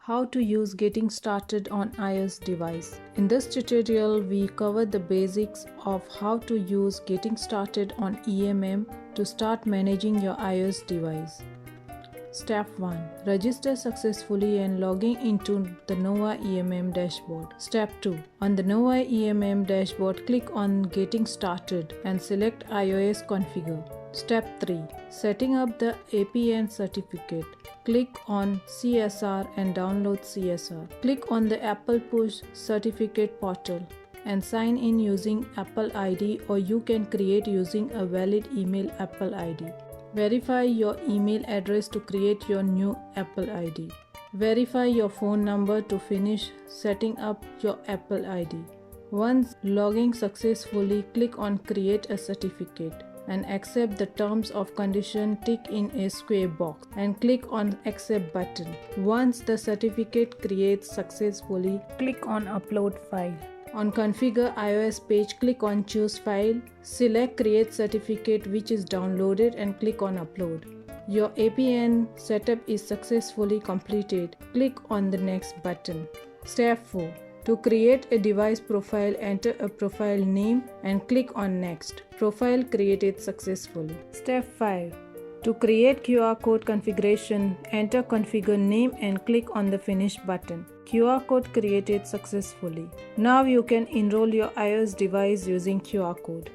How to use getting started on iOS device. In this tutorial, we cover the basics of how to use getting started on EMM to start managing your iOS device. Step 1. Register successfully and logging into the Nova EMM dashboard. Step 2. On the Nova EMM dashboard, click on Getting Started and select iOS Configure. Step 3. Setting up the APN certificate. Click on CSR and download CSR. Click on the Apple Push Certificate portal and sign in using Apple ID, or you can create using a valid email Apple ID. Verify your email address to create your new Apple ID. Verify your phone number to finish setting up your Apple ID. Once logging successfully, click on Create a Certificate and accept the terms of condition. Tick in a square box and click on Accept button. Once the certificate creates successfully, click on Upload File. On Configure iOS page, click on Choose File, select Create Certificate which is downloaded and click on Upload. Your APN setup is successfully completed. Click on the Next button. Step 4. To create a device profile, enter a profile name and click on Next. Profile created successfully. Step 5. To create QR code configuration, enter configure name and click on the Finish button. QR code created successfully. Now you can enroll your iOS device using QR code.